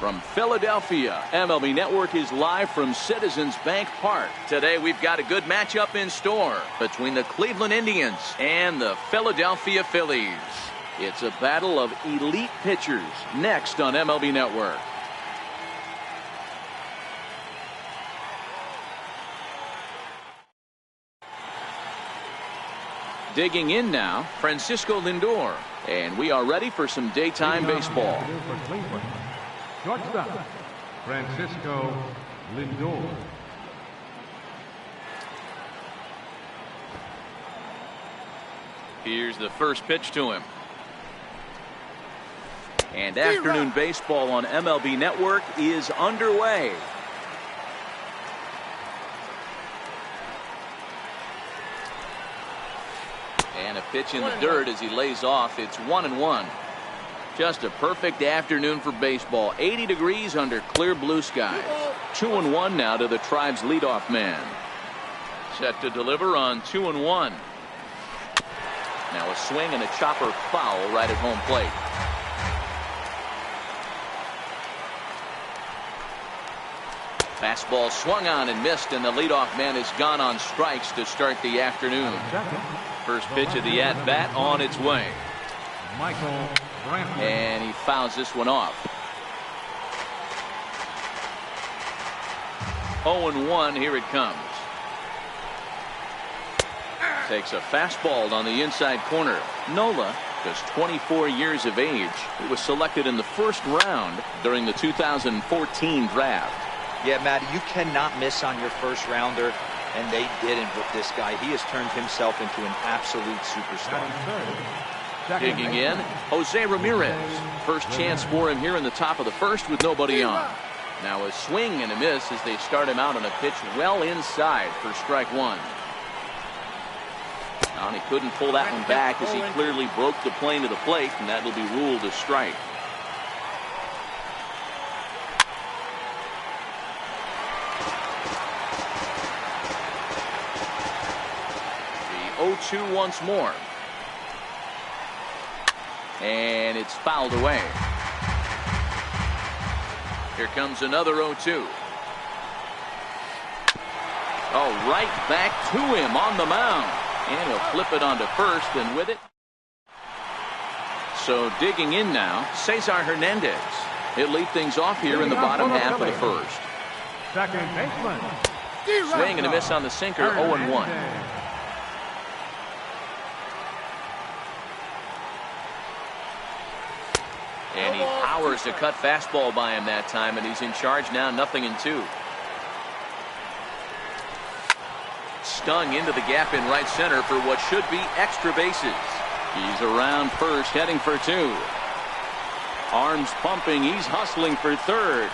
From Philadelphia, MLB Network is live from Citizens Bank Park. Today we've got a good matchup in store between the Cleveland Indians and the Philadelphia Phillies. It's a battle of elite pitchers next on MLB Network. Digging in now, Francisco Lindor. And we are ready for some daytime baseball. Shortstop, Francisco Lindor. Here's the first pitch to him. And afternoon baseball on MLB Network is underway. And a pitch in the dirt as he lays off. It's 1-1. Just a perfect afternoon for baseball. 80 degrees under clear blue skies. 2-1 now to the Tribe's leadoff man. Set to deliver on 2-1. Now a swing and a chopper foul right at home plate. Fastball swung on and missed, and the leadoff man is gone on strikes to start the afternoon. First pitch of the at-bat on its way. And he fouls this one off. 0-1, here it comes. Takes a fastball on the inside corner. Nola, just 24 years of age. He was selected in the first round during the 2014 draft. Yeah, Matty, you cannot miss on your first rounder, and they didn't with this guy. He has turned himself into an absolute superstar. Digging in, Jose Ramirez. First chance for him here in the top of the first with nobody on. Now a swing and a miss as they start him out on a pitch well inside for strike one. And he couldn't pull that one back as he clearly broke the plane to the plate, and that will be ruled a strike. The 0-2 once more. And it's fouled away. Here comes another 0-2. Oh, right back to him on the mound. And he'll flip it onto first, and with it. So digging in now, Cesar Hernandez. He'll lead things off here in the bottom half of the first. Second baseman. Swing and a miss on the sinker, 0-1. And he powers a cut fastball by him that time, and he's in charge now, 0-2. Stung into the gap in right center for what should be extra bases. He's around first, heading for two. Arms pumping, he's hustling for third.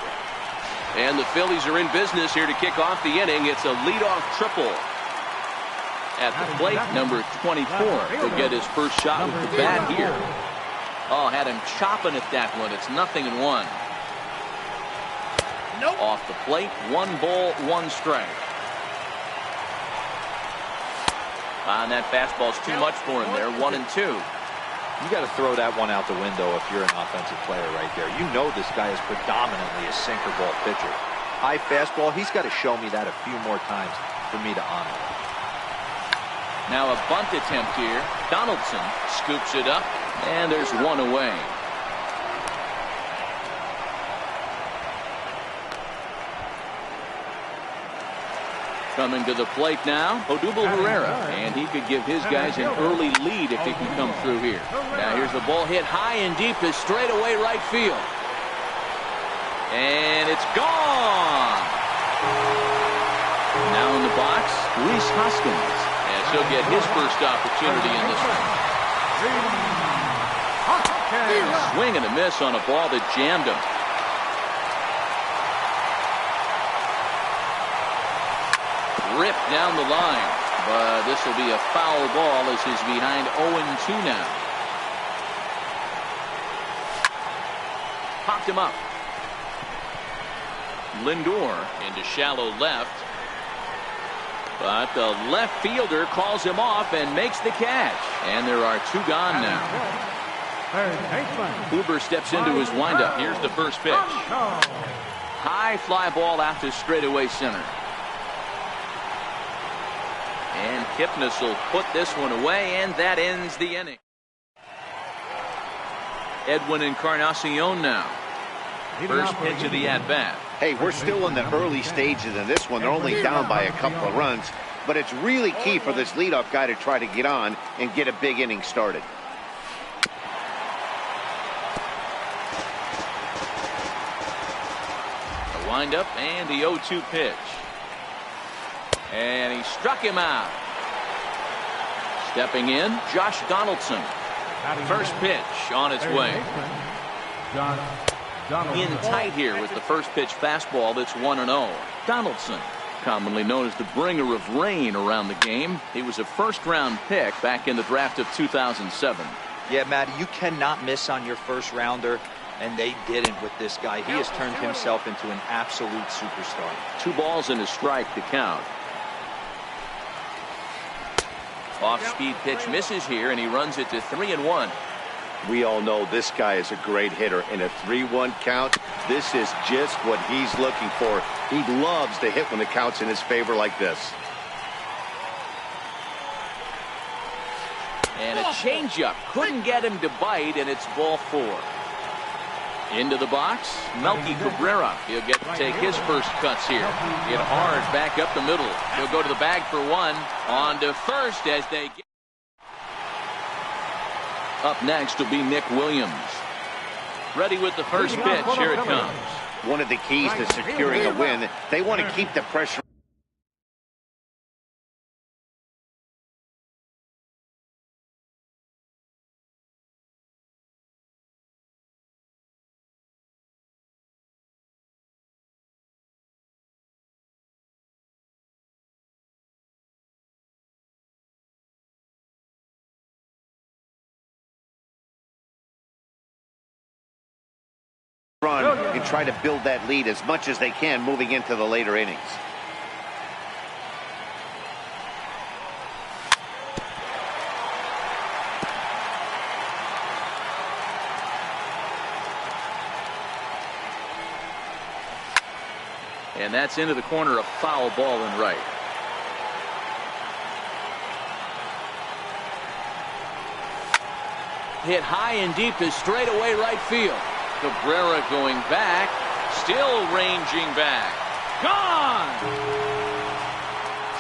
And the Phillies are in business here to kick off the inning. It's a leadoff triple. At the plate, number 24 to get his first shot with the bat here. Oh, had him chopping at that one. It's 0-1. Nope. Off the plate, 1 ball, 1 strike. And that fastball's too much for him there, 1-2. You got to throw that one out the window if you're an offensive player right there. You know this guy is predominantly a sinker ball pitcher. High fastball, he's got to show me that a few more times for me to honor. Now a bunt attempt here. Donaldson scoops it up, and there's one away. Coming to the plate now, Odubel Herrera, and he could give his guys an early lead if he can come through here. Now here's the ball hit high and deep to straightaway right field. And it's gone. Now in the box, Rhys Hoskins, as he'll get his first opportunity in this one. Swing and a miss on a ball that jammed him. Ripped down the line, but this will be a foul ball as he's behind 0-2 now. Popped him up. Lindor into shallow left, but the left fielder calls him off and makes the catch, and there are 2 gone now. Third baseman. Kluber steps into his windup. Here's the first pitch. High fly ball out to straightaway center. And Kipnis will put this one away, and that ends the inning. Edwin Encarnacion now. First pitch of the at-bat. Hey, we're still in the early stages of this one. They're only down by a couple of runs, but it's really key for this leadoff guy to try to get on and get a big inning started. The windup and the 0-2 pitch. And he struck him out. Stepping in, Josh Donaldson. First pitch on its way. In tight here with the first pitch fastball that's 1-0. Donaldson, commonly known as the bringer of rain around the game. He was a first-round pick back in the draft of 2007. Yeah, Matty, you cannot miss on your first rounder, and they didn't with this guy. He has turned himself into an absolute superstar. 2 balls and a strike to count. Off-speed pitch misses here, and he runs it to 3-1. We all know this guy is a great hitter. In a 3-1 count, this is just what he's looking for. He loves to hit when the count's in his favor like this. And a changeup. Couldn't get him to bite, and it's ball 4. Into the box, Melky Cabrera. He'll get to take his first cuts here. Hit hard back up the middle. He'll go to the bag for 1. On to first as they get. Up next will be Nick Williams. Ready with the first pitch. Here it comes. One of the keys to securing a win, they want to keep the pressure. Run and try to build that lead as much as they can moving into the later innings. And that's into the corner, a foul ball and right. Hit high and deep to straightaway right field. Cabrera going back, still ranging back. Gone!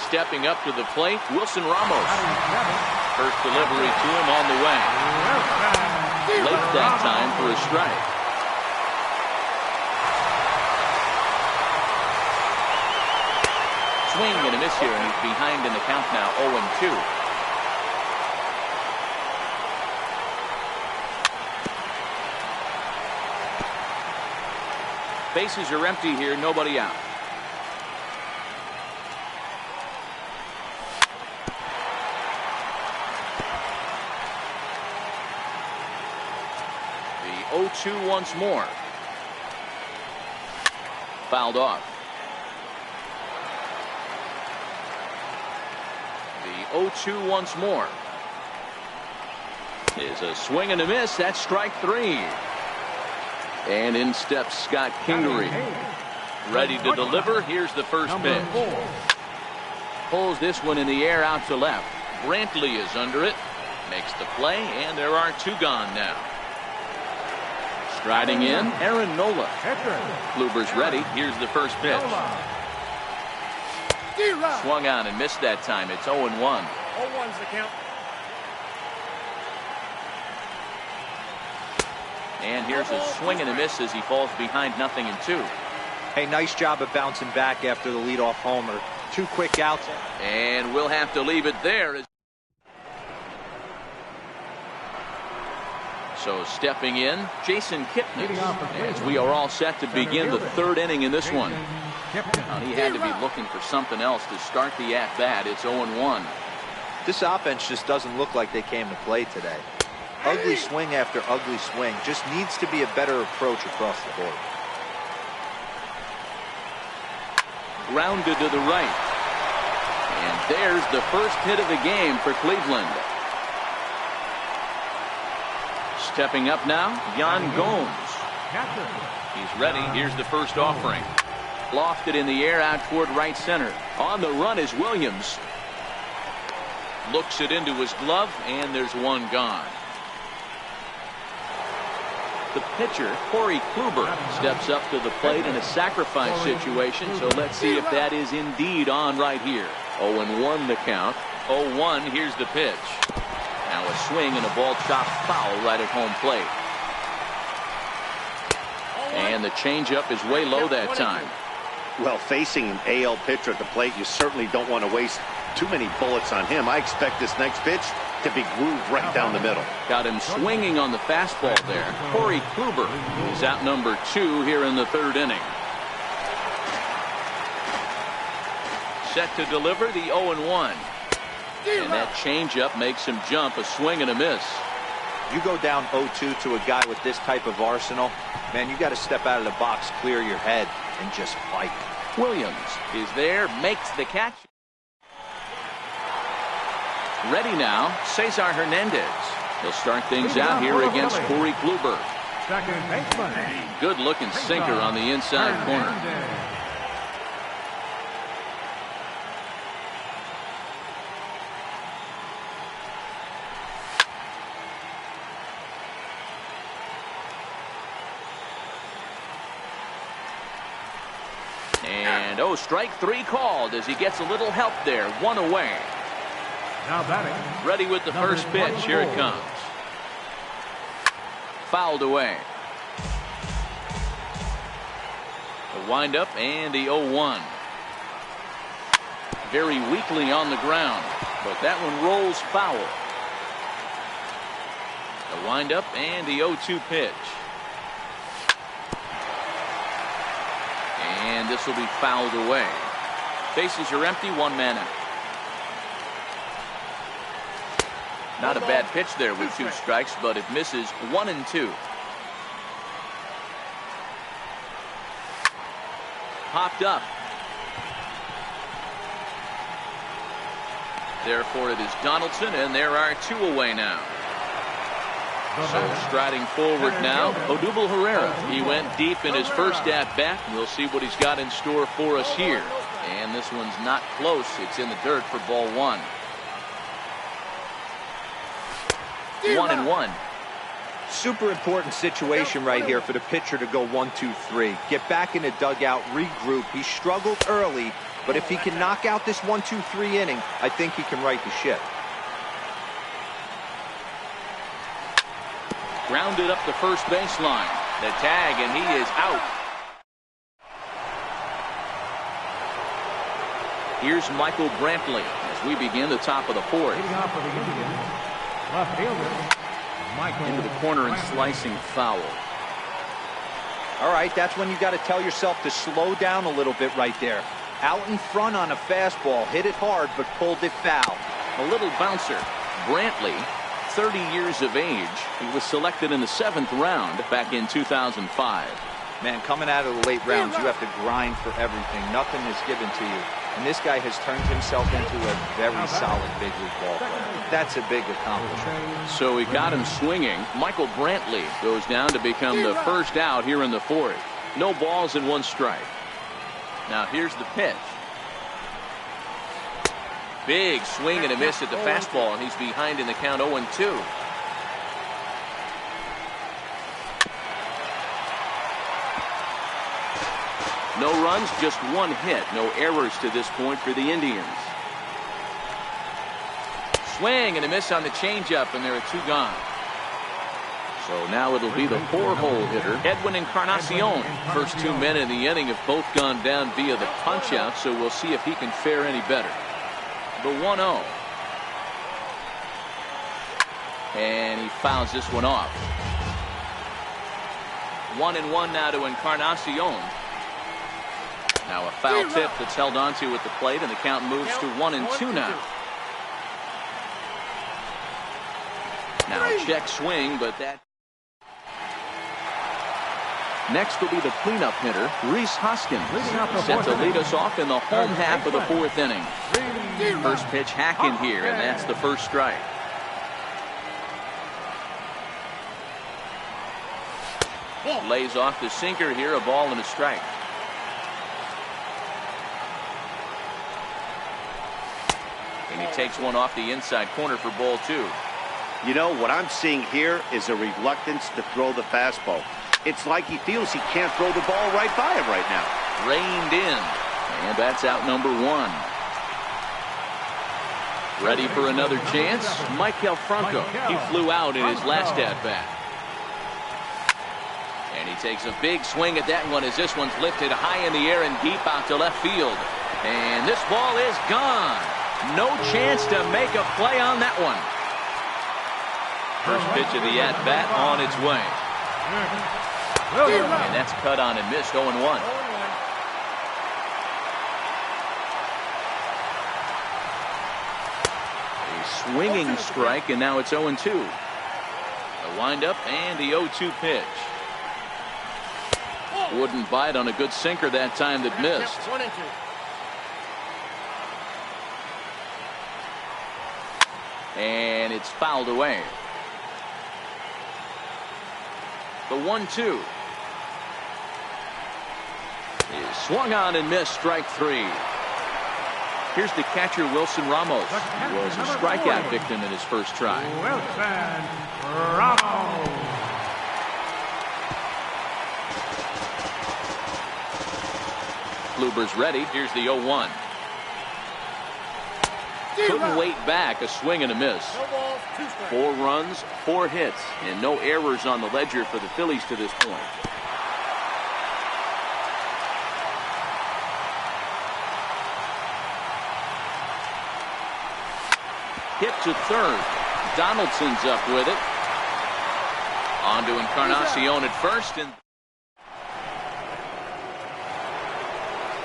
Stepping up to the plate, Wilson Ramos. First delivery to him on the way. Late that time for a strike. Swing and a miss here, and he's behind in the count now, 0-2. Bases are empty here, nobody out. The 0-2 once more. Fouled off. The 0-2 once more. Is a swing and a miss. That's strike 3. And in steps Scott Kingery. Ready to deliver. Here's the first pitch. Pulls this one in the air out to left. Brantley is under it. Makes the play, and there are 2 gone now. Striding in, Aaron Nola. Kluber's ready. Here's the first pitch. Swung on and missed that time. It's 0-1. 0-1's the count. And here's a swing and a miss as he falls behind 0-2. Hey, nice job of bouncing back after the leadoff homer. 2 quick outs. And we'll have to leave it there. So stepping in, Jason Kipnis, as we are all set to begin the 3rd inning in this one. He had to be looking for something else to start the at-bat. It's 0-1. This offense just doesn't look like they came to play today. Ugly swing after ugly swing. Just needs to be a better approach across the board. Grounded to the right. And there's the first hit of the game for Cleveland. Stepping up now, Jan Gomes. Catcher. He's ready. Here's the first offering. Lofted in the air out toward right center. On the run is Williams. Looks it into his glove, and there's one gone. The pitcher, Corey Kluber, steps up to the plate in a sacrifice situation, so let's see if that is indeed on right here. 0-1 the count. 0-1, here's the pitch. Now a swing and a ball chopped foul right at home plate. And the changeup is way low that time. Well, facing an AL pitcher at the plate, you certainly don't want to waste too many bullets on him. I expect this next pitch to be grooved right down the middle. Got him swinging on the fastball there. Corey Kluber is out number 2 here in the third inning. Set to deliver the 0-1. And that changeup makes him jump, a swing and a miss. You go down 0-2 to a guy with this type of arsenal, man, you got to step out of the box, clear your head, and just fight. Williams is there, makes the catch. Ready now, Cesar Hernandez. He'll start things out here against Corey Kluber. Second baseman. Good looking sinker on the inside corner. And strike 3 called as he gets a little help there. 1 away. Now batting. Ready with the first pitch. Here it comes. Fouled away. The windup and the 0-1. Very weakly on the ground, but that one rolls foul. The windup and the 0-2 pitch. And this will be fouled away. Bases are empty, 1 man out. Not a bad pitch there with 2 strikes, but it misses 1-2. Popped up. Therefore, it is Donaldson, and there are 2 away now. So striding forward now, Odubel Herrera. He went deep in his first at-bat. We'll see what he's got in store for us here. And this one's not close. It's in the dirt for ball 1. 1-1. Super important situation right here for the pitcher to go 1-2-3. Get back in the dugout, regroup. He struggled early, but if he can knock out this 1-2-3 inning, I think he can right the ship. Grounded up the first baseline. The tag, and he is out. Here's Michael Brantley as we begin the top of the 4th. Leading off for the Indians, left fielder, Michael into the corner and slicing foul. All right, that's when you got to tell yourself to slow down a little bit right there. Out in front on a fastball, hit it hard, but pulled it foul. A little bouncer. Brantley, 30 years of age. He was selected in the 7th round back in 2005. Man, coming out of the late rounds, you have to grind for everything. Nothing is given to you. And this guy has turned himself into a very solid big league ball player. That's a big accomplishment. So he got him swinging. Michael Brantley goes down to become the first out here in the 4th. No balls and 1 strike. Now here's the pitch. Big swing and a miss at the fastball, and he's behind in the count 0-2. No runs, just 1 hit. No errors to this point for the Indians. Swing and a miss on the changeup, and there are 2 gone. So now it'll be the 4-hole hitter, Edwin Encarnacion. First 2 men in the inning have both gone down via the punch-out, so we'll see if he can fare any better. The 1-0. And he fouls this one off. 1-1 now to Encarnacion. Now a foul tip that's held onto at the plate, and the count moves to 1-2 now. Now a check swing, but that. Next will be the cleanup hitter, Rhys Hoskins, set to lead us off in the home half of the 4th inning. First pitch hacking here, and that's the first strike. Lays off the sinker here, a ball and a strike. And he takes one off the inside corner for ball 2. You know, what I'm seeing here is a reluctance to throw the fastball. It's like he feels he can't throw the ball right by him right now. Reined in. And that's out number 1. Ready for another chance? Michael Franco. He flew out in his last at-bat. And he takes a big swing at that one as this one's lifted high in the air and deep out to left field. And this ball is gone. No chance to make a play on that one. First pitch of the at-bat on its way. And that's cut on and missed, 0-1. A swinging strike, and now it's 0-2. The windup and the 0-2 pitch. Wouldn't bite on a good sinker that time that missed. 1-2. And it's fouled away. The 1-2 is swung on and missed, strike 3. Here's the catcher, Wilson Ramos. He was a strikeout victim in his first try. Wilson Ramos. Kluber's ready. Here's the 0-1. Couldn't wait back. A swing and a miss. No balls, 2 strikes. 4 runs, 4 hits, and no errors on the ledger for the Phillies to this point. Hit to third. Donaldson's up with it. On to Encarnacion at first. And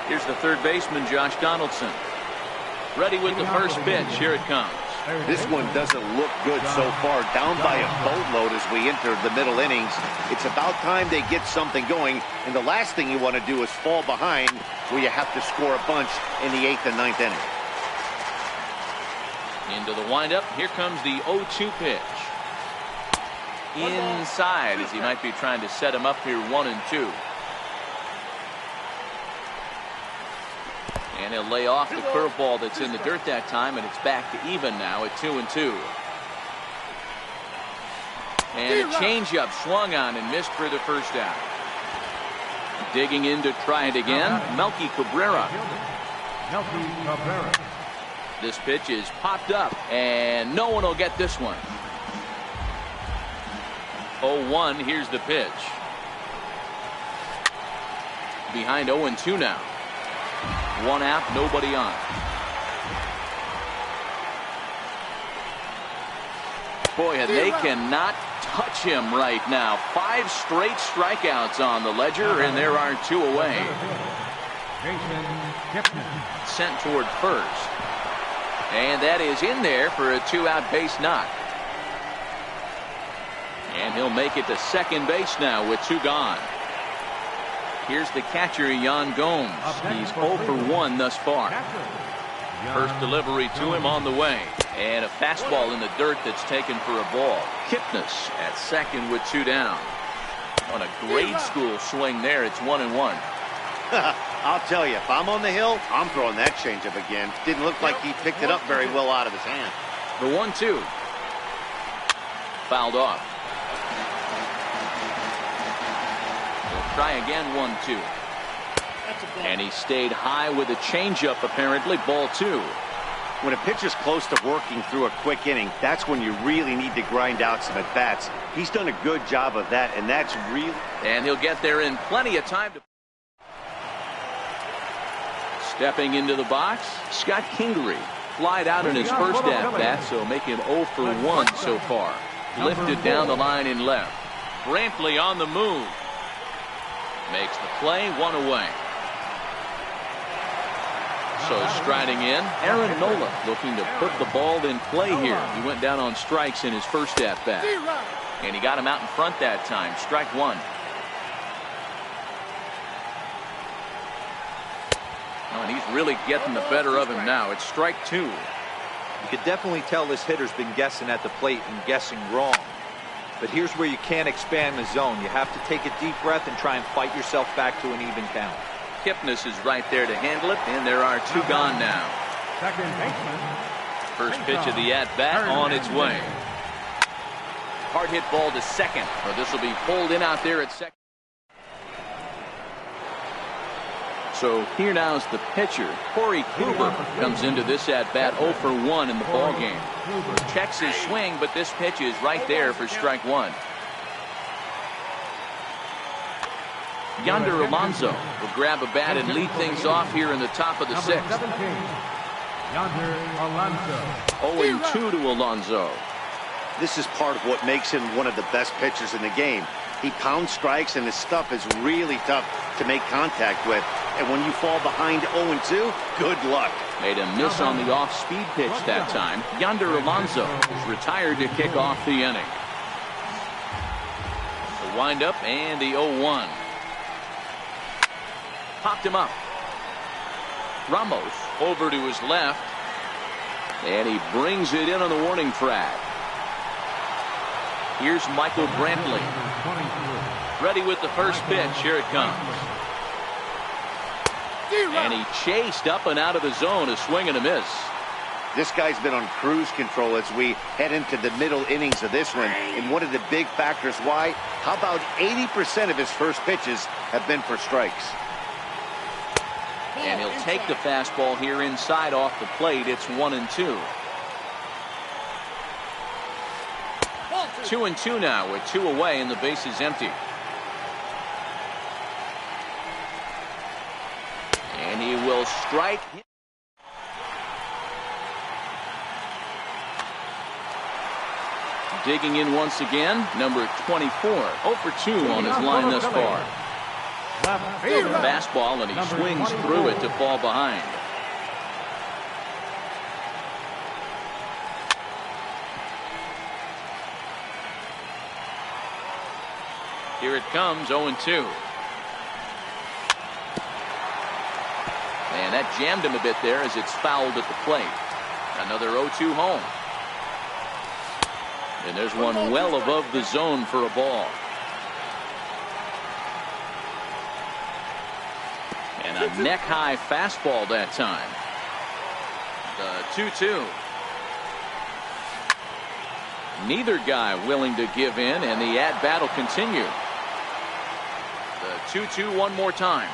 here's the third baseman, Josh Donaldson. Ready with the first pitch. Here it comes. This one doesn't look good so far. Down by a boatload as we enter the middle innings. It's about time they get something going. And the last thing you want to do is fall behind where you have to score a bunch in the 8th and 9th inning. Into the windup. Here comes the 0-2 pitch. Inside as he might be trying to set him up here 1-2. And he'll lay off the curveball that's in the dirt that time, and it's back to even now at 2-2. And a changeup swung on and missed for the first out. Digging in to try it again, Melky Cabrera. This pitch is popped up, and no one will get this one. 0-1, here's the pitch. Behind 0-2 now. 1 out, nobody on. Boy, and they cannot touch him right now. 5 straight strikeouts on the ledger, and there are 2 away. Sent toward first. And that is in there for a 2-out base knock. And he'll make it to second base now with 2 gone. Here's the catcher, Yan Gomes. He's 0 for 1 thus far. First delivery to him on the way. And a fastball in the dirt that's taken for a ball. Kipnis at second with 2 down. On a grade school swing there, it's 1-1. I'll tell you, if I'm on the hill, I'm throwing that changeup again. Didn't look like he picked it up very well out of his hand. The 1-2. Fouled off. Try again, 1-2. And he stayed high with a changeup, apparently. Ball 2. When a pitcher's close to working through a quick inning, that's when you really need to grind out some at-bats. He's done a good job of that, and that's really... And he'll get there in plenty of time to... Stepping into the box, Scott Kingery. Flied out in his first at-bat, so make him 0 for 1 so far. Lifted down the line in left. Brantley on the move. Makes the play, 1 away. So striding in, Aaron Nola looking to put the ball in play here. He went down on strikes in his first at-bat. And he got him out in front that time. Strike 1. Oh, and he's really getting the better of him now. It's strike 2. You could definitely tell this hitter's been guessing at the plate and guessing wrong. But here's where you can't expand the zone. You have to take a deep breath and try and fight yourself back to an even count. Kipnis is right there to handle it, and there are 2 gone now. Second baseman. First pitch of the at-bat on its way. Hard hit ball to second. Or this will be pulled in out there at second. So here now is the pitcher. Corey Kluber comes into this at-bat 0 for 1 in the ballgame. Checks his swing, but this pitch is right there for strike 1. Yonder Alonso will grab a bat and lead things off here in the top of the 6th. Yonder Alonso. 0-2 to Alonso. This is part of what makes him one of the best pitchers in the game. He pounds strikes, and his stuff is really tough to make contact with. And when you fall behind 0-2, good luck. Made a miss on the off-speed pitch that time. Yonder Alonso is retired to kick off the inning. The windup and the 0-1. Popped him up. Ramos over to his left. And he brings it in on the warning track. Here's Michael Brantley. Ready with the first pitch. Here it comes. And he chased up and out of the zone. A swing and a miss. This guy's been on cruise control as we head into the middle innings of this one. And one of the big factors why, how about 80% of his first pitches have been for strikes? And he'll take the fastball here inside off the plate. It's 1-2. 2-2 now with 2 away and the base is empty. And he will strike. Digging in once again, number 24. 0 for 2 on his line thus far. Fastball, and he swings through it to fall behind. Here it comes, 0-2. And that jammed him a bit there as it's fouled at the plate. Another 0-2 home. And there's one well above the zone for a ball. And a neck-high fastball that time. The 2-2. Neither guy willing to give in, and the at-bat will continue. The 2-2 one more time.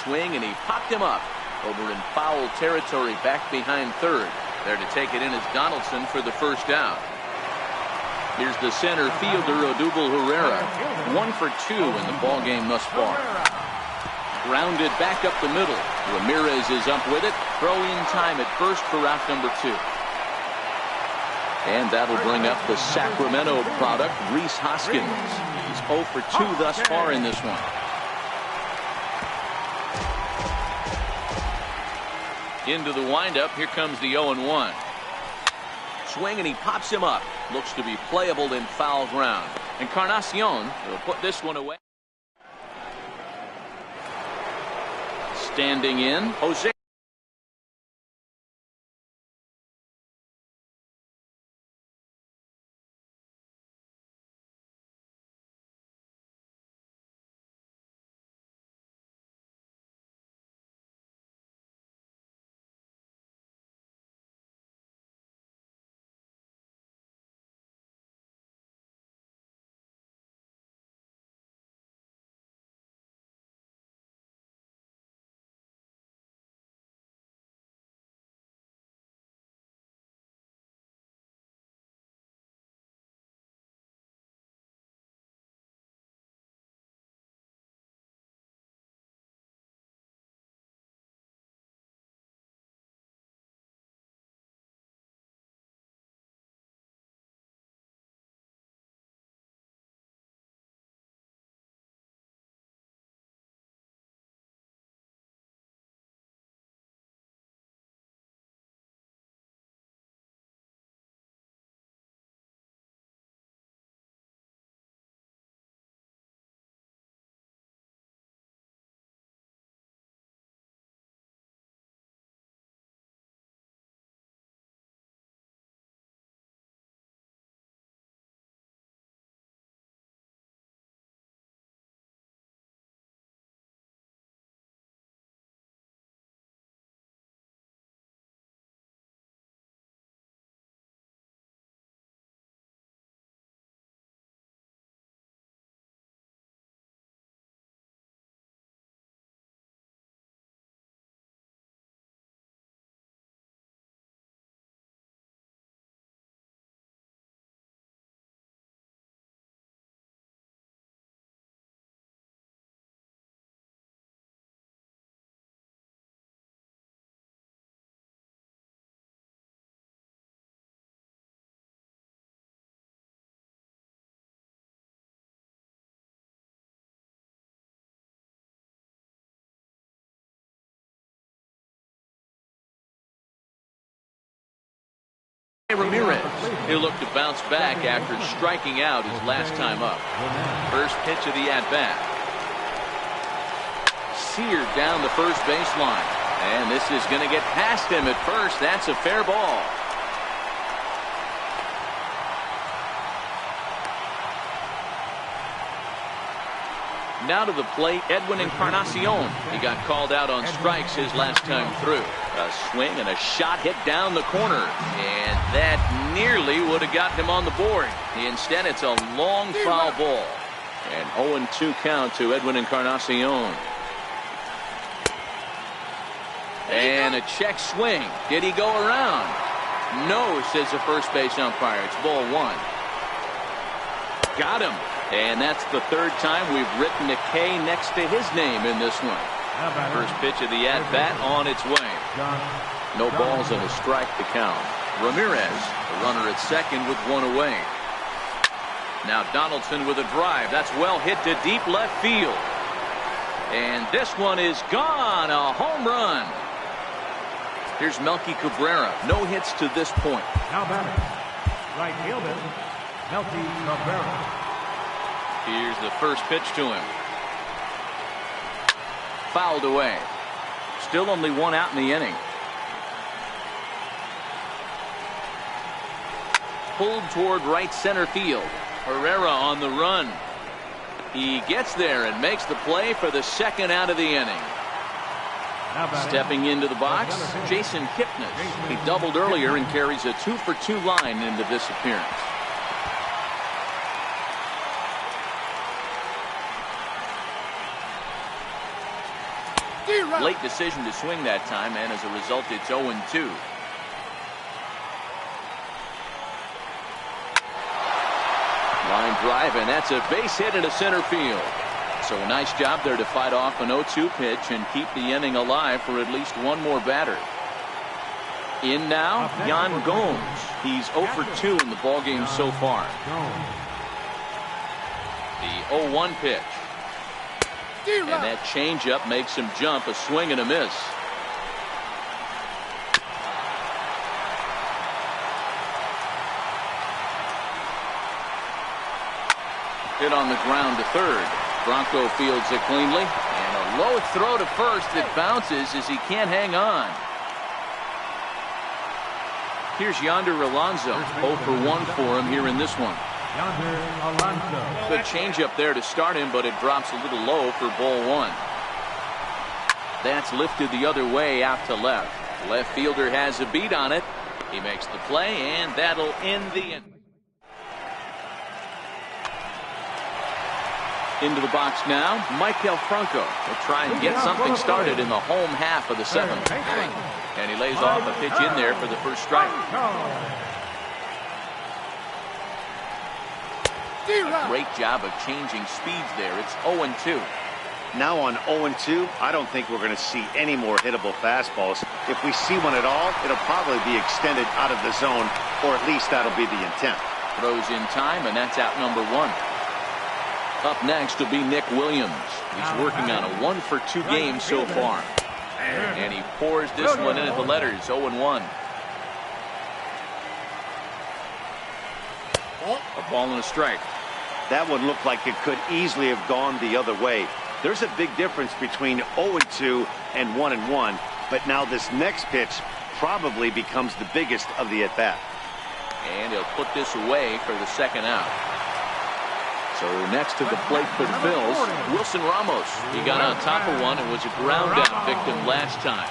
Swing, and he popped him up over in foul territory back behind third. There to take it in is Donaldson for the first out. Here's the center fielder, Odubel Herrera. 1 for 2 in the ballgame thus far. Grounded back up the middle. Ramirez is up with it. Throw in time at first for out number 2. And that'll bring up the Sacramento product, Rhys Hoskins. He's 0 for 2 thus far in this one. Into the windup. Here comes the 0-1. Swing, and he pops him up. Looks to be playable in foul ground. Encarnacion will put this one away. Standing in, Jose. Ramirez. He'll look to bounce back after striking out his last time up. First pitch of the at-bat. Seared down the first baseline. And this is going to get past him at first. That's a fair ball. Now to the plate, Edwin Encarnacion. He got called out on strikes his last time through. A swing and a shot hit down the corner. And that nearly would have gotten him on the board. Instead, it's a long foul ball. And 0-2 count to Edwin Encarnacion. And a check swing. Did he go around? No, says the first base umpire. It's ball one. Got him. And that's the third time we've written a K next to his name in this one. First pitch of the at-bat on its way. No balls and a strike to count. Ramirez, the runner at second with one away. Now Donaldson with a drive. That's well hit to deep left field. And this one is gone. A home run. Here's Melky Cabrera. No hits to this point. Now batting, right fielder, Melky Cabrera. Here's the first pitch to him. Fouled away. Still only one out in the inning. Pulled toward right center field. Herrera on the run. He gets there and makes the play for the second out of the inning. Stepping into the box, Jason Kipnis. He doubled earlier and carries a 2-for-2 line into this appearance. Late decision to swing that time, and as a result, it's 0-2. Line drive, and that's a base hit into center field. So a nice job there to fight off an 0-2 pitch and keep the inning alive for at least one more batter. In now, Yan Gomes. He's 0-for-2 in the ballgame so far. The 0-1 pitch. And that changeup makes him jump. A swing and a miss. Hit on the ground to third. Bronco fields it cleanly. And a low throw to first that bounces as he can't hang on. Here's Yonder Alonso. 0-for-1 for him here in this one. Good changeup there to start him, but it drops a little low for ball one. That's lifted the other way out to left. Left fielder has a beat on it. He makes the play, and that'll end the inning. Into the box now, Michael Franco will try and get something started in the home half of the seventh. And he lays off a pitch in there for the first strike. A great job of changing speeds there. It's 0-2. Now on 0-2, I don't think we're going to see any more hittable fastballs. If we see one at all, it'll probably be extended out of the zone, or at least that'll be the intent. Throws in time, and that's out number one. Up next will be Nick Williams. He's working on a 1-for-2 game so far. And he pours this one in at the letters, 0-1. A ball and a strike. That one looked like it could easily have gone the other way. There's a big difference between 0-2 and 1-1, but now this next pitch probably becomes the biggest of the at-bat. And he'll put this away for the second out. So next to the plate for the Bills, Wilson Ramos. He got on top of one and was a ground out victim last time.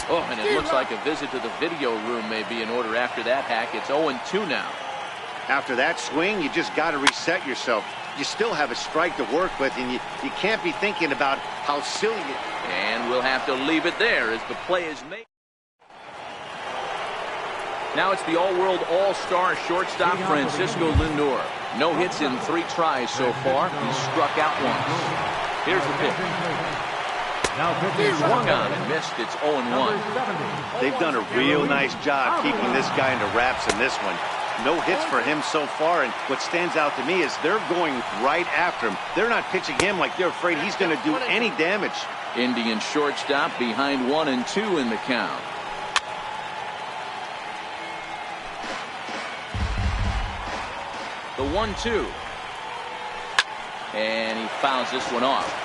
Oh, and it looks like a visit to the video room may be in order after that hack. It's 0-2 now. After that swing, you just got to reset yourself. You still have a strike to work with, and you can't be thinking about how silly it is. And we'll have to leave it there as the play is made. Now it's the all-world all-star shortstop Francisco Lindor. No hits in 3 tries so far. He's struck out once. Here's the pitch. Swung on and missed. It's 0-1. They've done a real nice job keeping this guy into wraps in this one. No hits for him so far, and what stands out to me is they're going right after him. They're not pitching him like they're afraid he's going to do any damage. Indian shortstop behind 1-2 in the count. The 1-2. And he fouls this one off.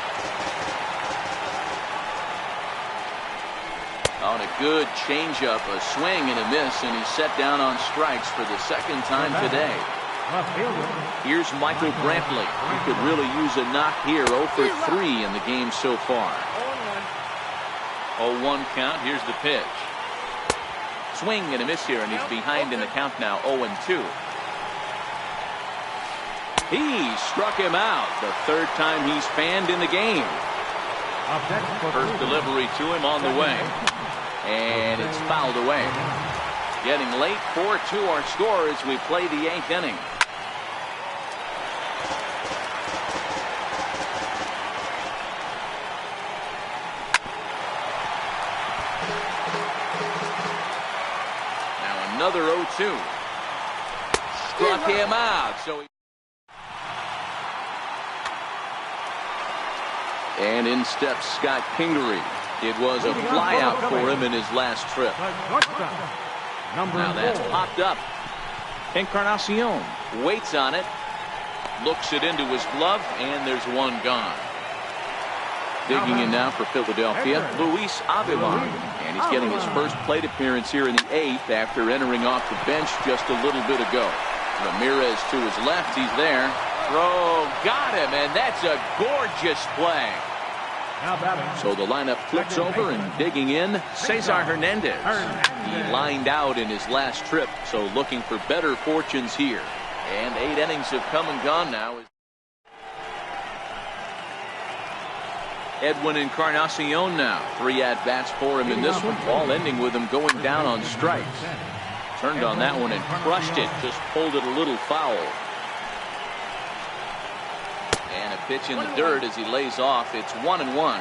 On a good changeup, a swing and a miss, and he's set down on strikes for the second time today. Here's Michael Brantley. He could really use a knock here. 0 for 3 in the game so far. 0-1 count. Here's the pitch. Swing and a miss here, and he's behind in the count now. 0-2. He struck him out. The third time he's fanned in the game. First delivery to him on the way. And it's fouled away. Getting late. 4-2 our score as we play the 8th inning. Now another 0-2. Struck him out. So and in steps Scott Kingery. It was a flyout for him in his last trip. Now that's popped up. Encarnacion waits on it. Looks it into his glove, and there's one gone. Digging in now for Philadelphia, Luis Avila. And he's getting his first plate appearance here in the 8th after entering off the bench just a little bit ago. Ramirez to his left. He's there. Throw. Got him, and that's a gorgeous play. So the lineup flips over, and digging in, Cesar Hernandez. He lined out in his last trip, so looking for better fortunes here. And 8 innings have come and gone now. Edwin Encarnacion now. 3 at-bats for him in this one. All ending with him going down on strikes. Turned on that one and crushed it. Just pulled it a little foul. And a pitch in the dirt as he lays off. It's 1-1.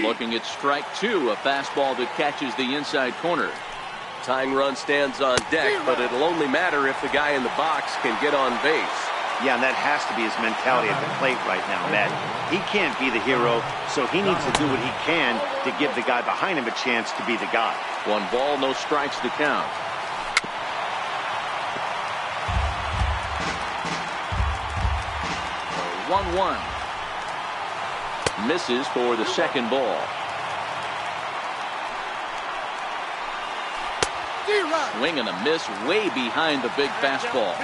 Looking at strike 2. A fastball that catches the inside corner. Tying run stands on deck, but it'll only matter if the guy in the box can get on base. Yeah, and that has to be his mentality at the plate right now, Matt. He can't be the hero, so he needs to do what he can to give the guy behind him a chance to be the guy. 1 ball, no strikes to count. So 1-1. Misses for the second ball. Swing and a miss way behind the big fastball.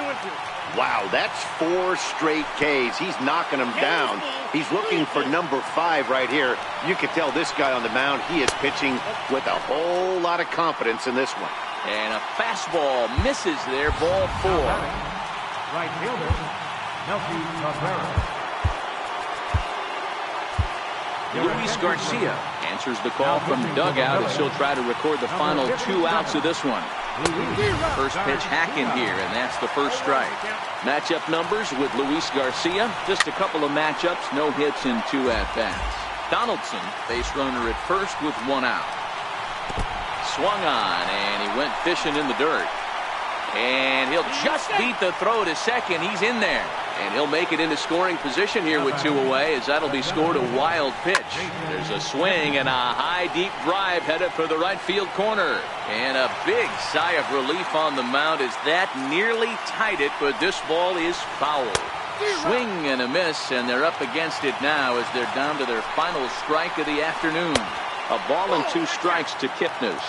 Wow, that's 4 straight Ks. He's knocking them down. He's looking for number 5 right here. You can tell this guy on the mound, he is pitching with a whole lot of confidence in this one. And a fastball misses there, ball 4. Right fielder, Melky Cabrera. Luis Garcia answers the call from the dugout as he'll try to record the final 2 outs of this one. First pitch hacking here, and that's the first strike. Matchup numbers with Luis Garcia. Just a couple of matchups, no hits in 2 at-bats. Donaldson, base runner at first with 1 out. Swung on, and he went fishing in the dirt. And he'll just beat the throw to second. He's in there. And he'll make it into scoring position here with 2 away, as that'll be scored a wild pitch. There's a swing and a high, deep drive headed for the right field corner. And a big sigh of relief on the mound as that nearly tied it, but this ball is foul. Swing and a miss, and they're up against it now as they're down to their final strike of the afternoon. A ball and 2 strikes to Kipnis.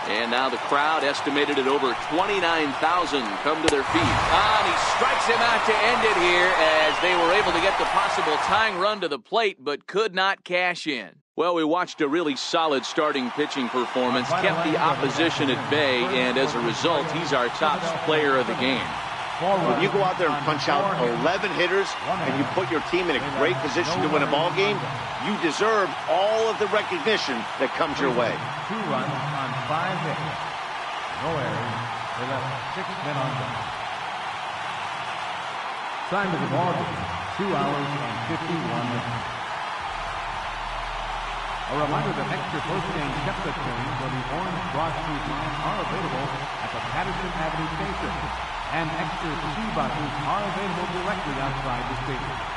And now the crowd, estimated at over 29,000, come to their feet. And he strikes him out to end it here as they were able to get the possible tying run to the plate, but could not cash in. Well, we watched a really solid starting pitching performance, kept the opposition at bay, and as a result, he's our top player of the game. When you go out there and punch out 11 hitters and you put your team in a great position to win a ball game, you deserve all of the recognition that comes your way. 2 runs on 5 hits. No errors. They left 6 men on base. Time of the ball game, 2 hours and 51 minutes. A reminder that extra post-game checklist trains on the Orange Broad Street line are available at the Patterson Avenue station, and extra ski buses are available directly outside the station.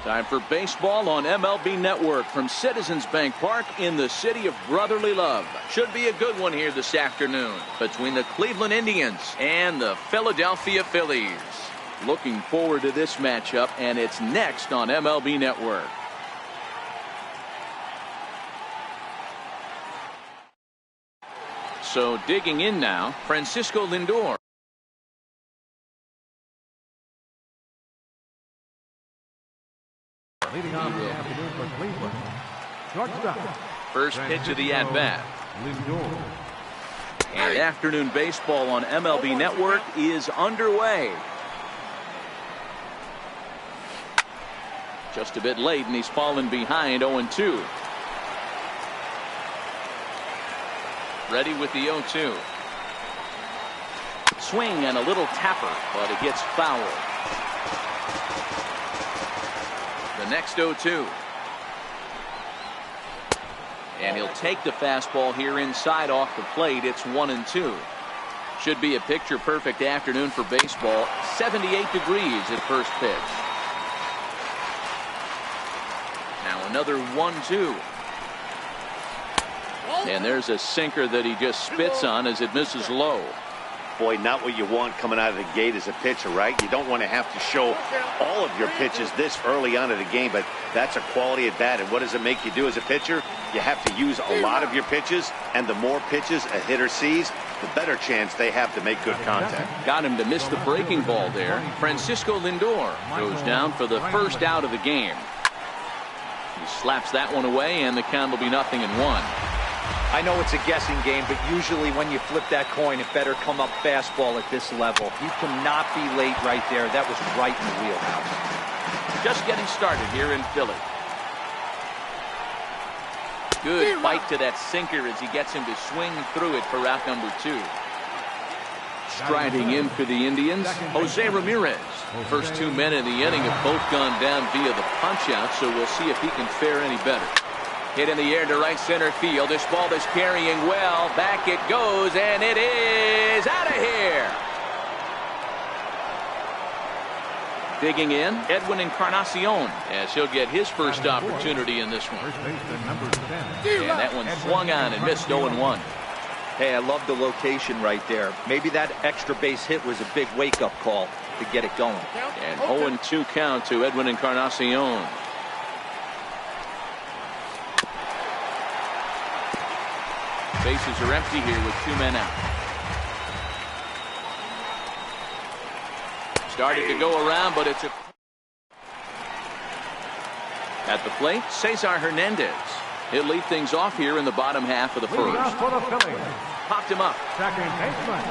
Time for baseball on MLB Network from Citizens Bank Park in the city of brotherly love. Should be a good one here this afternoon between the Cleveland Indians and the Philadelphia Phillies. Looking forward to this matchup, and it's next on MLB Network. So digging in now, Francisco Lindor. Leading off the afternoon for Cleveland, shortstop. First pitch of the at-bat. Lindor. And afternoon baseball on MLB Network is underway. Just a bit late, and he's fallen behind 0-2. Ready with the 0-2. Swing and a little tapper, but it gets fouled. The next 0-2. And he'll take the fastball here inside off the plate. It's 1-2. Should be a picture-perfect afternoon for baseball. 78 degrees at first pitch. Now another 1-2. And there's a sinker that he just spits on as it misses low. Boy, not what you want coming out of the gate as a pitcher, right? You don't want to have to show all of your pitches this early on in the game, but that's a quality at bat. And what does it make you do as a pitcher? You have to use a lot of your pitches, and the more pitches a hitter sees, the better chance they have to make good contact. Got him to miss the breaking ball there. Francisco Lindor goes down for the first out of the game. He slaps that one away, and the count will be 0-1. I know it's a guessing game, but usually when you flip that coin, it better come up fastball at this level. You cannot be late right there. That was right in the wheelhouse. Just getting started here in Philly. Good bite to that sinker as he gets him to swing through it for out number 2. Striding in for the Indians, Jose Ramirez. First 2 men in the inning have both gone down via the punch-out, so we'll see if he can fare any better. Hit in the air to right center field. This ball is carrying well. Back it goes, and it is out of here. Digging in, Edwin Encarnacion, as he'll get his first opportunity in this one. And that one swung on and missed 0-1. Hey, I love the location right there. Maybe that extra base hit was a big wake-up call to get it going. And 0-2 count to Edwin Encarnacion. Bases are empty here with 2 men out. Started to go around, but it's at the plate, Cesar Hernandez. He'll lead things off here in the bottom half of the first. Popped him up. Second baseman.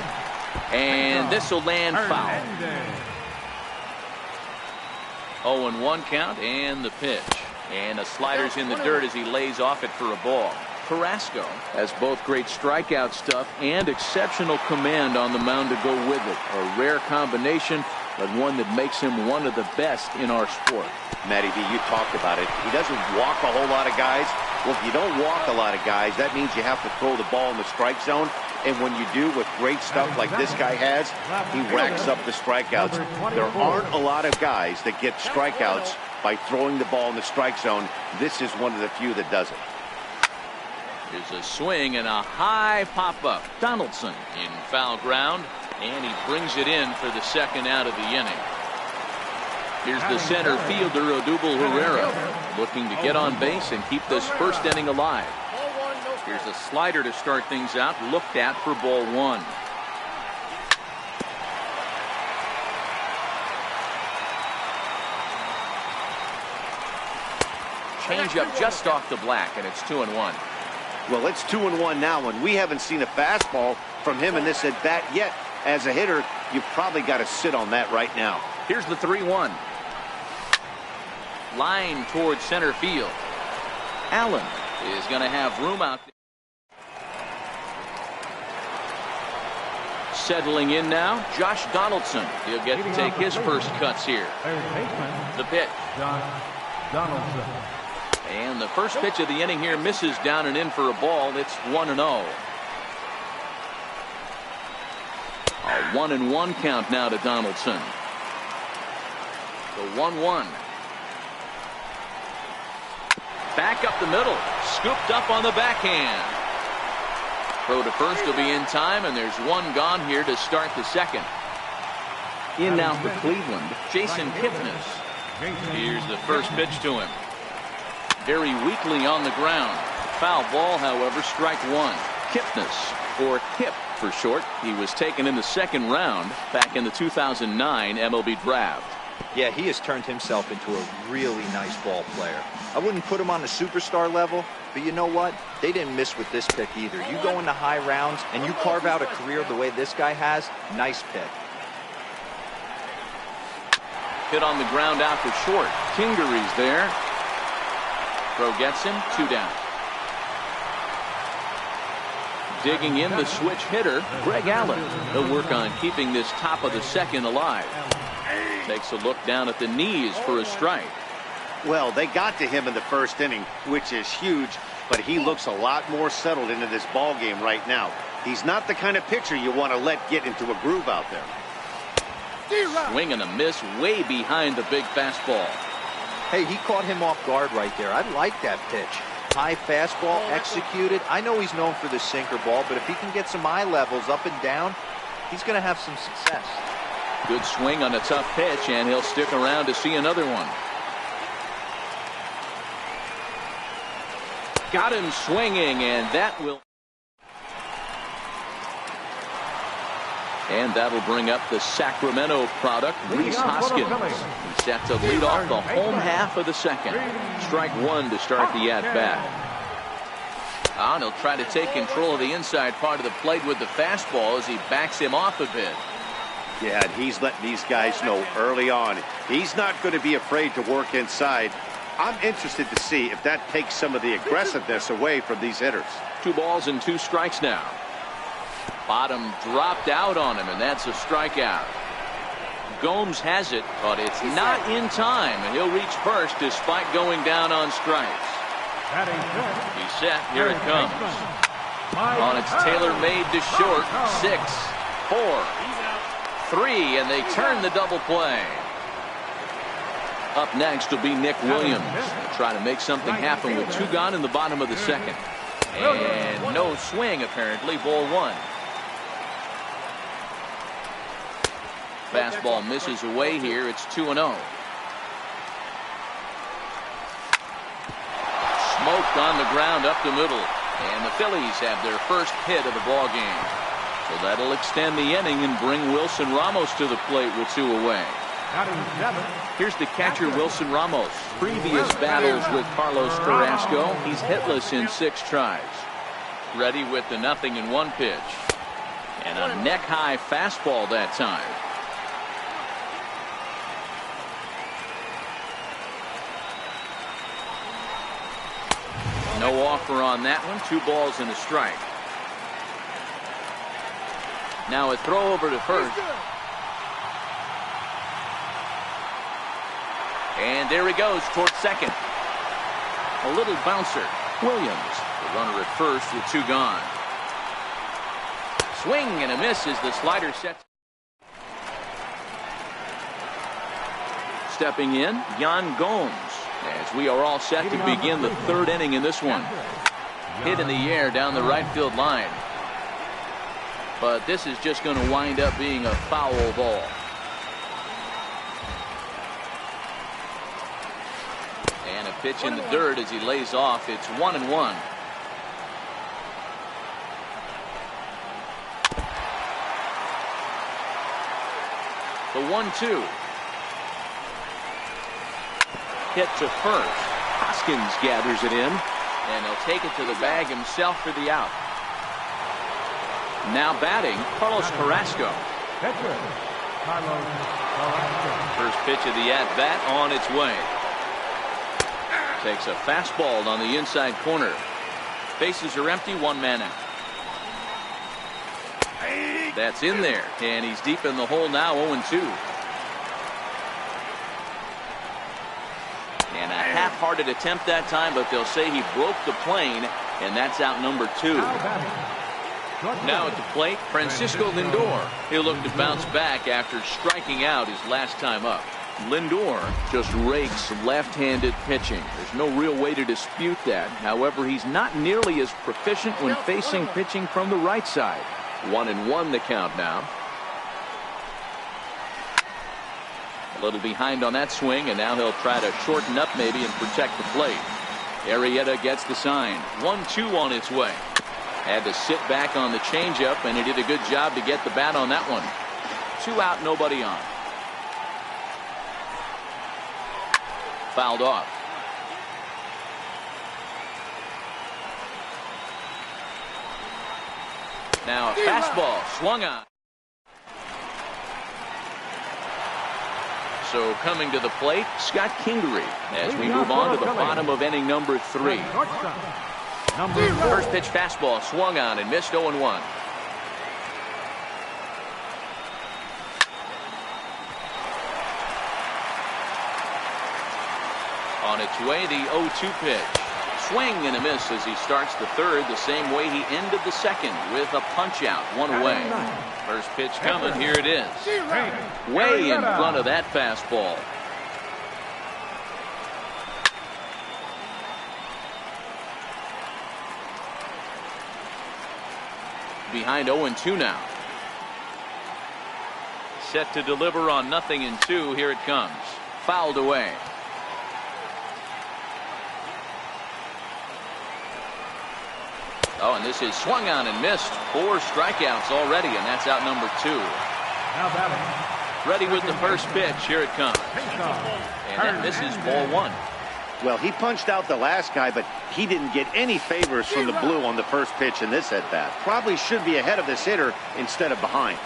And this will land foul. 0-1 count and the pitch. And the slider's in the dirt as he lays off it for a ball. Carrasco has both great strikeout stuff and exceptional command on the mound to go with it. A rare combination, but one that makes him one of the best in our sport. Matty V, you talked about it. He doesn't walk a whole lot of guys. Well, if you don't walk a lot of guys, that means you have to throw the ball in the strike zone. And when you do with great stuff like this guy has, he racks up the strikeouts. There aren't a lot of guys that get strikeouts by throwing the ball in the strike zone. This is one of the few that does it. Here's a swing and a high pop-up. Donaldson in foul ground, and he brings it in for the second out of the inning. Here's the center fielder, Odubel Herrera, looking to get on base and keep this first inning alive. Here's a slider to start things out, looked at for ball 1. Changeup just off the black, and it's 2-1. Well, it's 2-1 now, and we haven't seen a fastball from him in this at bat yet. As a hitter, you've probably got to sit on that right now. Here's the 3-1. Line towards center field. Allen is going to have room out there. Settling in now, Josh Donaldson. He'll get to take his first cuts here. The pitch. Josh Donaldson. And the first pitch of the inning here misses down and in for a ball. It's 1-0. A 1-1 count now to Donaldson. The 1-1. Back up the middle. Scooped up on the backhand. Throw to first will be in time, and there's one gone here to start the second. In now for Cleveland, Jason Kipnis. Here's the first pitch to him. Very weakly on the ground. Foul ball, however, strike 1. Kipnis, or Kip for short. He was taken in the second round back in the 2009 MLB draft. Yeah, he has turned himself into a really nice ball player. I wouldn't put him on the superstar level, but you know what? They didn't miss with this pick either. You go into high rounds and you carve out a career the way this guy has, nice pick. Hit on the ground out to short. Kingery's there. Throw gets him, 2 down. Digging in the switch hitter, Greg Allen. He'll work on keeping this top of the second alive. Takes a look down at the knees for a strike. Well, they got to him in the first inning, which is huge, but he looks a lot more settled into this ball game right now. He's not the kind of pitcher you want to let get into a groove out there. Swing and a miss way behind the big fastball. Hey, he caught him off guard right there. I like that pitch. High fastball executed. I know he's known for the sinker ball, but if he can get some eye levels up and down, he's going to have some success. Good swing on a tough pitch, and he'll stick around to see another one. Got him swinging, and that will. And that'll bring up the Sacramento product, Rhys Hoskins. He's set to lead off the home half of the second. Strike one to start the at-bat. And he'll try to take control of the inside part of the plate with the fastball as he backs him off a bit. Yeah, and he's letting these guys know early on he's not going to be afraid to work inside. I'm interested to see if that takes some of the aggressiveness away from these hitters. 2 balls and 2 strikes now. Bottom dropped out on him, and that's a strikeout. Gomes has it, but it's not in time, and he'll reach first despite going down on strikes. He's set. Here it comes. On its tailor-made to short. 6, 4, 3, and they turn the double play. Up next will be Nick Williams. They'll try to make something happen with 2 gone in the bottom of the second. And no swing, apparently. Ball 1. Fastball misses away here. It's 2-0. Smoked on the ground up the middle. And the Phillies have their first hit of the ball game. So that'll extend the inning and bring Wilson Ramos to the plate with 2 away. Here's the catcher, Wilson Ramos. Previous battles with Carlos Carrasco, he's hitless in 6 tries. Ready with the 0-1 pitch. And a neck-high fastball that time. No offer on that one. 2 balls and a strike. Now a throw over to first. And there he goes towards second. A little bouncer. Williams, the runner at first with 2 gone. Swing and a miss as the slider sets. Stepping in, Yan Gomes, as we are all set to begin the 3rd inning in this one. Hit in the air down the right field line. But this is just going to wind up being a foul ball. And a pitch in the dirt as he lays off. It's 1-1. The 1-2. Hit to first. Hoskins gathers it in, and he'll take it to the bag himself for the out. Now batting, Carlos Carrasco. First pitch of the at-bat on its way. Takes a fastball on the inside corner. Bases are empty, 1 man out. That's in there, and he's deep in the hole now, 0-2. And a half-hearted attempt that time, but they'll say he broke the plane, and that's out number 2. Now at the plate, Francisco Lindor. He'll look to bounce back after striking out his last time up. Lindor just rakes left-handed pitching. There's no real way to dispute that. However, he's not nearly as proficient when facing pitching from the right side. 1-1 the count now. A little behind on that swing, and now he'll try to shorten up maybe and protect the plate. Arrieta gets the sign. 1-2 on its way. Had to sit back on the changeup, and he did a good job to get the bat on that one. 2 out, nobody on. Fouled off. Now a fastball swung on. So coming to the plate, Scott Kingery, as we move on to the bottom of inning number 3. First pitch fastball swung on and missed, 0-1. On its way, the 0-2 pitch. Swing and a miss as he starts the 3rd the same way he ended the 2nd with a punch out, 1 away. First pitch coming, here it is. Way in front of that fastball. Behind 0-2 now. Set to deliver on 0-2. Here it comes. Fouled away. Oh, and this is swung on and missed. 4 strikeouts already, and that's out number 2. Now batting. Ready with the first pitch. Here it comes. And that misses ball 1. Well, he punched out the last guy, but he didn't get any favors from the blue on the first pitch in this at-bat. Probably should be ahead of this hitter instead of behind.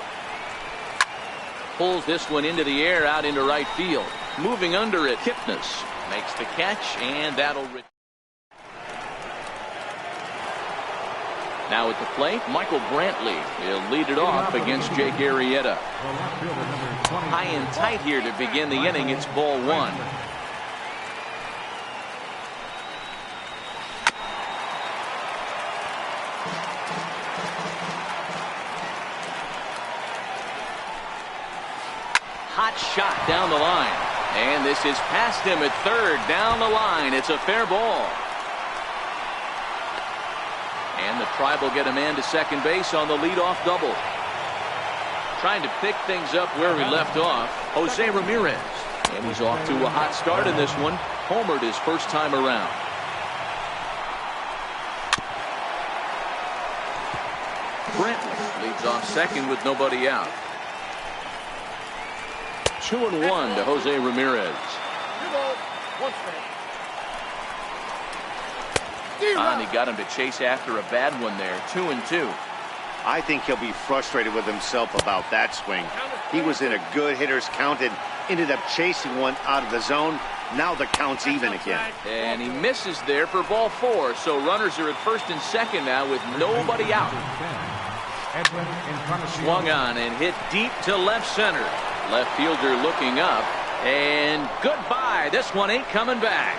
Pulls this one into the air out into right field. Moving under it, Kipnis makes the catch, and that'll... Now at the plate, Michael Brantley. He'll lead it off against Jake Arrieta. High and tight here to begin the inning. It's ball 1. Hot shot down the line. And this is past him at third. Down the line. It's a fair ball. And the Tribe will get a man to second base on the leadoff double. Trying to pick things up where we left off, Jose Ramirez. And he's off to a hot start in this one. Homered his first time around. Brantley leads off second with nobody out. 2-1 to Jose Ramirez. And he got him to chase after a bad one there. 2-2. I think he'll be frustrated with himself about that swing. He was in a good hitter's count and ended up chasing one out of the zone. Now the count's even again. And he misses there for ball 4. So runners are at first and second now with nobody out. Swung on and hit deep to left center. Left fielder looking up. And goodbye. This one ain't coming back.